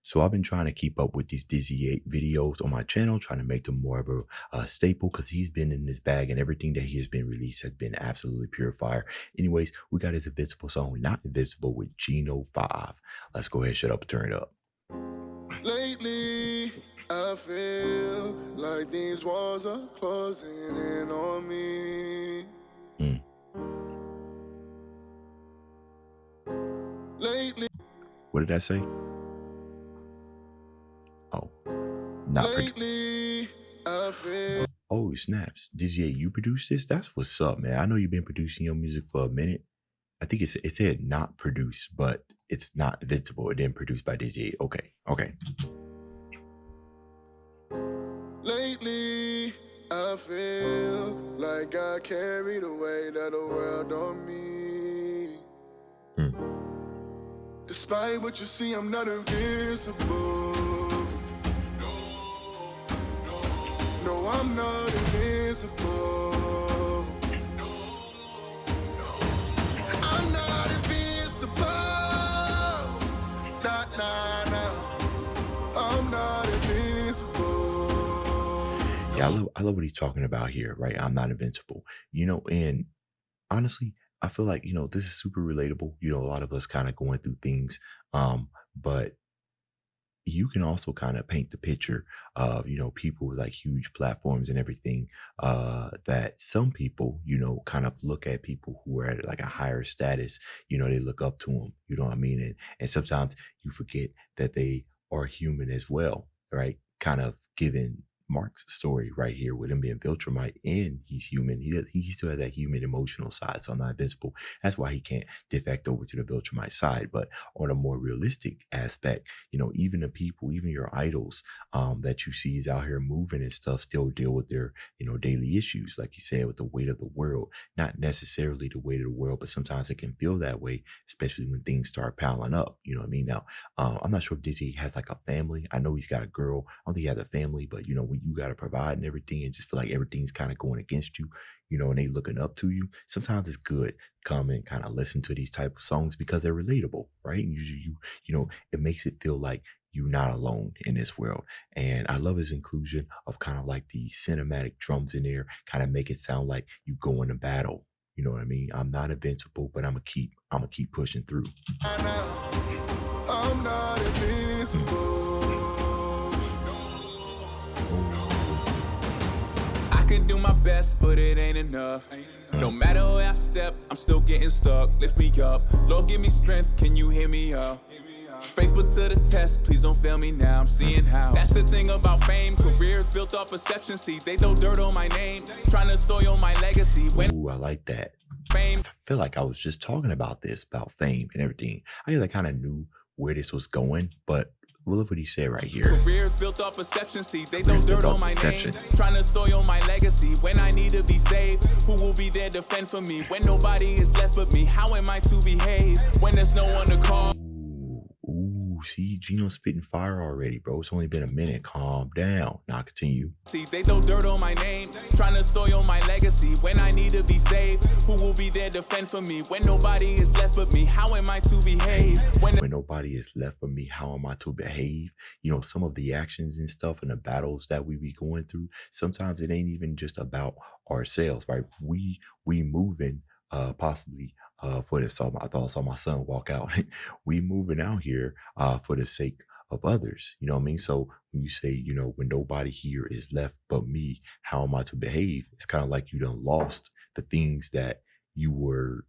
So I've been trying to keep up with these DizzyEight videos on my channel, trying to make them more of a staple because he's been in this bag and everything that he has been released has been absolutely pure fire. Anyways, we got his Invincible song, Not Invincible with Geno 5. Let's go ahead, shut up, and turn it up. Lately, I feel like these walls are closing in on me. Lately, What did I say? Oh, not lately, I feel. Oh, snaps. DizzyEight, you produced this? That's what's up, man. I know you've been producing your music for a minute. I think it said not produced, but it's not invincible. It didn't produced by DizzyEight. Okay, okay. Lately, I feel like I carry the weight of the world on me. Despite what you see, I'm not invincible. No, I'm not invincible. I'm not invincible. Nah. I'm not invincible. Yeah, I love what he's talking about here, right? I'm not invincible. And honestly, I feel like, this is super relatable. A lot of us kind of going through things. But you can also kind of paint the picture of people with like huge platforms and everything, that some people kind of look at people who are at like a higher status. They look up to them, you know what I mean? And sometimes you forget that they are human as well, right? Kind of given Mark's story right here with him being Viltrumite, and he's human. He still has that human emotional side, so I'm not invincible. That's why he can't defect over to the Viltrumite side. But on a more realistic aspect, even the people, even your idols, that you see is out here moving and stuff, still deal with their daily issues, like you said, with the weight of the world. Not necessarily the weight of the world, but sometimes it can feel that way, especially when things start piling up. You know what I mean? Now, I'm not sure if Dizzy has like a family. I know he's got a girl. I don't think he has a family, but when you got to provide and everything and just feel like everything's kind of going against you, and they looking up to you, sometimes it's good come and kind of listen to these type of songs because they're relatable, right? It makes it feel like you're not alone in this world. And I love his inclusion of kind of like the cinematic drums in there, kind of make it sound like you go into battle. You know what I mean? I'm not invincible, but I'm gonna keep pushing through. I'm not invincible. I can do my best, but it ain't enough. No matter where I step, I'm still getting stuck. Lift me up, Lord, give me strength. Can you hear me up? Faith put to the test, please don't fail me now. I'm seeing how. That's the thing about fame. Careers built off perception. See, they throw dirt on my name, trying to soil my legacy. Ooh, I like that. Fame. I feel like I was just talking about fame and everything. I guess I kind of knew where this was going, but look what he said right here. Careers built off perception. See, they throw dirt on my name, trying to soil my legacy. When I need to be saved, who will be there to defend for me? When nobody is left but me, how am I to behave? When there's no one to call. Ooh, see, Geno spitting fire already, bro. It's only been a minute. Calm down. Now continue. See, they throw dirt on my name, trying to soil my legacy. When I need to be saved, who will be there to defend for me? When nobody is left but me, how am I to behave? When nobody is left but me, how am I to behave? Some of the actions and stuff and the battles that we be going through, sometimes it ain't even just about ourselves, right? We moving possibly for this. I thought I saw my son walk out. We moving out here for the sake of others. You know what I mean? So when you say, when nobody here is left but me, how am I to behave? It's kind of like you done lost the things that you were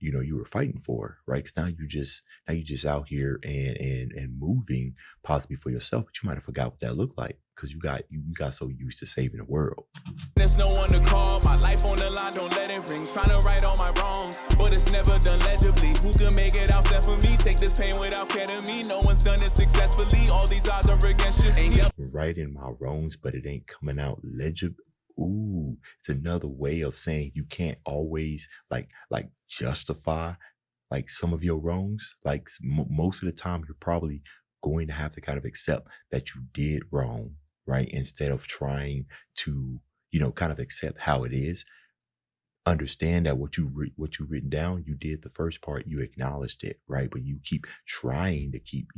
fighting for, right? Because now you just out here and moving possibly for yourself, but you might have forgot what that looked like because you got so used to saving the world. There's no one to call, my life on the line, don't let it ring. Trying to right all my wrongs, but it's never done legibly. Who can make it out set for me? Take this pain without ketamine. No one's done it successfully. All these odds are against just me. Righting my wrongs, but it ain't coming out legibly. Ooh, it's another way of saying you can't always like justify like some of your wrongs. Like most of the time, you're probably going to have to kind of accept that you did wrong, right? Instead of trying to, kind of accept how it is. Understand that what you written down, you did the first part, you acknowledged it, right? But you keep trying to keep,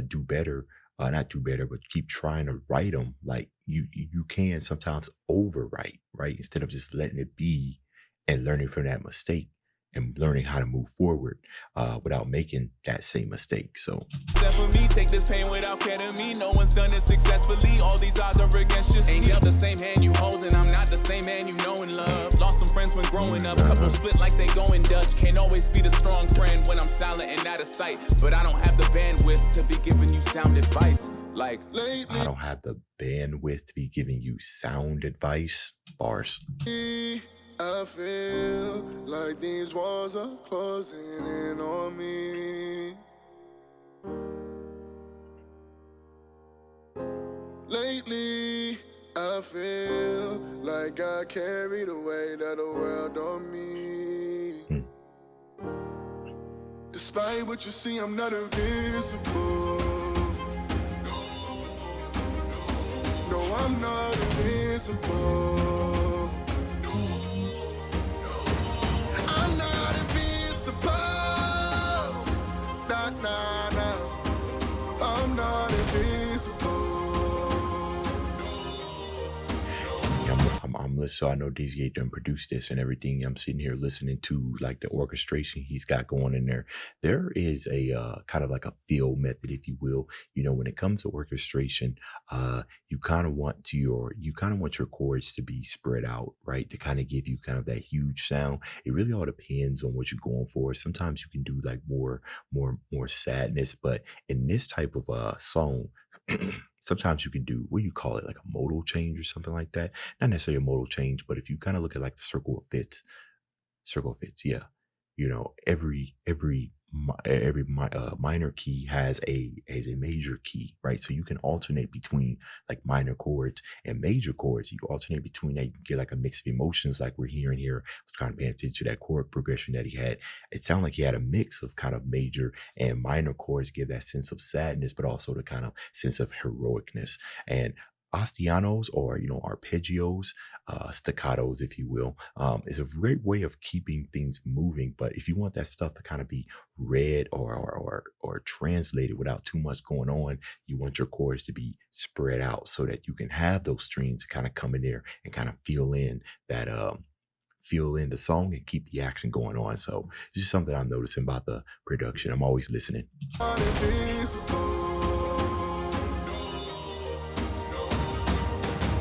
do better not do better, but keep trying to write them. Like you can sometimes overwrite, right? Instead of just letting it be and learning from that mistake and learning how to move forward without making that same mistake. So Except for me, take this pain without ketamine. No one's done it successfully. All these odds are against you. Ain't dealt the same hand you holding. I'm not the same man you know and love. Lost some friends when growing up. Couple split like they going Dutch. Can't always be the strong friend when I'm silent and out of sight. But I don't have the bandwidth to be giving you sound advice. Like lately, I don't have the bandwidth to be giving you sound advice. Bars. I feel like these walls are closing in on me. Lately, I feel like I carry the weight of the world on me. Despite what you see, I'm not invisible. No, I'm not invisible. I'm not invincible. Nah. I'm not invincible. See, I'm listening. So I know DizzyEight done produced this and everything. I'm sitting here listening to like the orchestration he's got going in there. There is a kind of like a feel method, if you will. You know, when it comes to orchestration, you kind of want your chords to be spread out, right? To kind of give you kind of that huge sound. It really all depends on what you're going for. Sometimes you can do like more sadness, but in this type of song, sometimes you can do, what do you call it, like a modal change or something like that. Not necessarily a modal change, but if you kind of look at like the circle of fifths, yeah. You know, every minor key has a major key, right? So you can alternate between like minor chords and major chords. You alternate between that. You can get like a mix of emotions, like we're hearing here. I was kind of paying attention to that chord progression that he had. It sounded like he had a mix of kind of major and minor chords, give that sense of sadness, but also the kind of sense of heroicness. And Ostianos, or arpeggios, staccatos, if you will, is a great way of keeping things moving. But if you want that stuff to kind of be read or translated without too much going on, you want your chords to be spread out so that you can have those strings kind of come in there and kind of feel in the song and keep the action going on. So it's just something I'm noticing about the production. I'm always listening.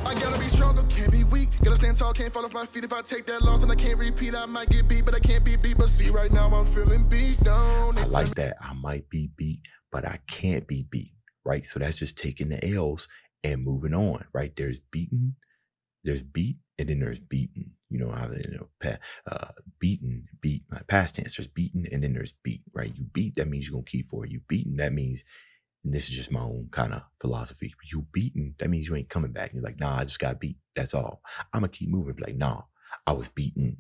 I gotta be stronger, can't be weak. Gotta stand tall, can't fall off my feet. If I take that loss and I can't repeat, I might get beat, but I can't be beat. But see, right now I'm feeling beat down. I like that. I might be beat, but I can't be beat, right? So that's just taking the L's and moving on, right? There's beaten, there's beat, and then there's beaten. You know how beaten, beat, past tense. There's beaten, and then there's beat, right? You beat, that means you're gonna keep for it. You beaten, that means, and this is just my own kind of philosophy. You beaten, that means you ain't coming back. You're like, nah, I just got beat. That's all. I'm gonna keep moving. Be like, nah, I was beaten.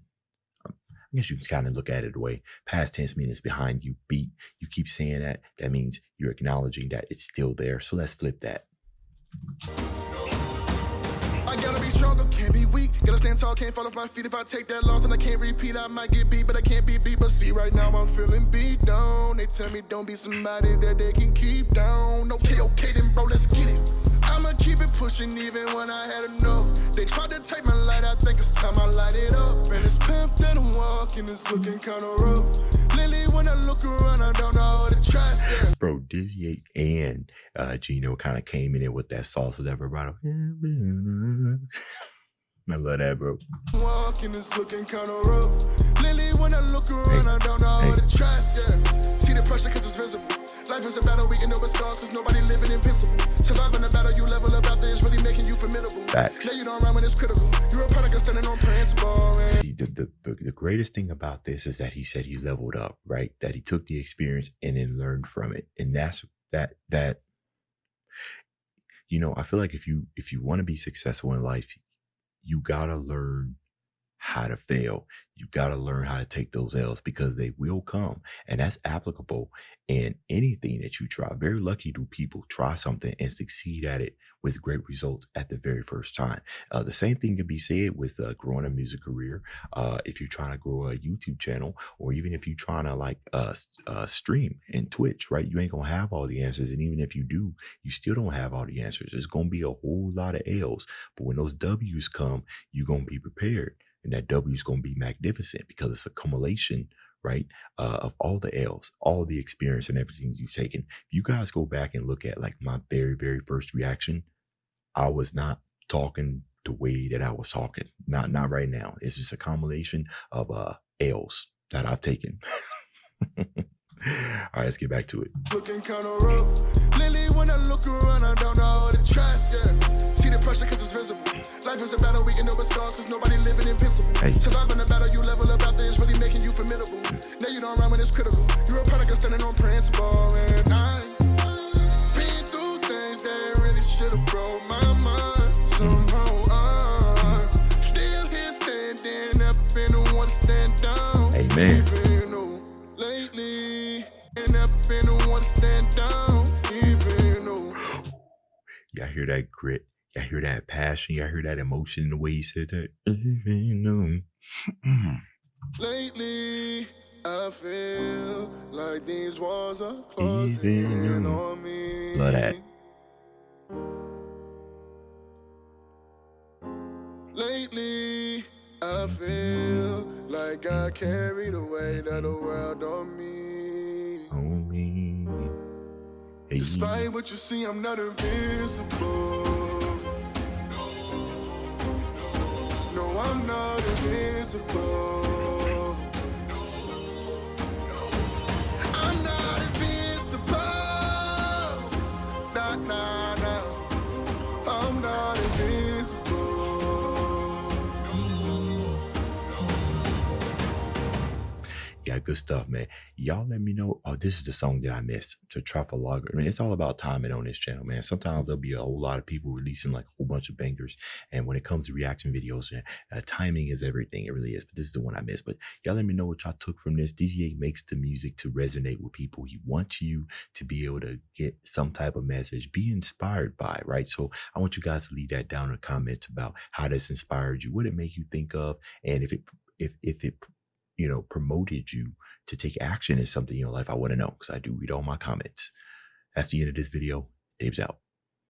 I guess you can kind of look at it the way past tense means it's behind you. Beat. You keep saying that. That means you're acknowledging that it's still there. So let's flip that. I gotta be stronger, can't be weak. Gotta stand tall, can't fall off my feet. If I take that loss and I can't repeat, I might get beat, but I can't be beat. But see, right now I'm feeling beat down. They tell me don't be somebody that they can keep down. Okay, then bro, let's get it. I'ma keep it pushing even when I had enough. They tried to take my light, I think it's time I light it up. And this path that I'm walking is looking kinda rough. Lately when I look around, I don't know how to try. Yeah. Bro, DizzyEight and Geno kind of came in there with that sauce, whatever, bro. I love that, bro. Walking is looking kinda rough. Lately when I look around, I don't know how to try. Yeah. See the pressure cause it's visible. Life is a battle, we can know it's scars cause nobody living invincible. Surviving the battle, you level up out there, it's really making you formidable. Facts. Now you don't run when it's critical. You're a product of standing on principle. Man. See, the greatest thing about this is that he said he leveled up, right? That he took the experience and then learned from it. And that's that I feel like if you want to be successful in life, you gotta learn how to fail. You got to learn how to take those L's because they will come. And that's applicable in anything that you try. Very lucky do people try something and succeed at it with great results at the very first time. The same thing can be said with growing a music career. If you're trying to grow a YouTube channel, or even if you're trying to like stream in Twitch, right? You ain't gonna have all the answers, and even if you do, you still don't have all the answers. There's gonna be a whole lot of L's, but when those W's come, you're gonna be prepared, and that W is gonna be magnificent because it's accumulation, right? Of all the L's, all the experience and everything you've taken. If you guys go back and look at like my very, very first reaction, I was not talking the way that I was talking. Not right now. It's just a combination of L's that I've taken. All right, let's get back to it. Looking kind of rough. Lately, when I look around, I don't know how to trust. Yeah. See the pressure because it's visible. Life is a battle, we end up with scars because nobody living invincible. Hey. Surviving the battle, you level up out there, it's really making you formidable. Now you don't run when it's critical. You're a product of standing on principle. And I've been through things that really should have broke my mind. Somehow I'm still here standing, never been the one to stand down. Amen. Even though lately, ain't never been the one to stand down. Even though. Y'all hear that grit? Y'all hear that passion? Y'all hear that emotion in the way he said that? Even though. Lately, I feel like these walls are closing in on me. Love that. Lately, I feel like I carry the weight of the world on me. On me. Hey. Despite what you see, I'm not invincible. No, I'm not invincible. I'm not invincible. Nah. I'm not invincible. Yeah, good stuff, man. Y'all let me know. Oh, this is the song that I missed, to Trafalgar. I mean, it's all about timing on this channel, man. Sometimes there'll be a whole lot of people releasing like a whole bunch of bangers. And when it comes to reaction videos, timing is everything. It really is. But this is the one I missed. But y'all let me know what y'all took from this. DizzyEight makes the music to resonate with people. He wants you to be able to get some type of message, be inspired by, right? So I want you guys to leave that down in the comments about how this inspired you, what it made you think of, and if it promoted you to take action in something in your life. I want to know, because I do read all my comments. That's the end of this video. Dave's out.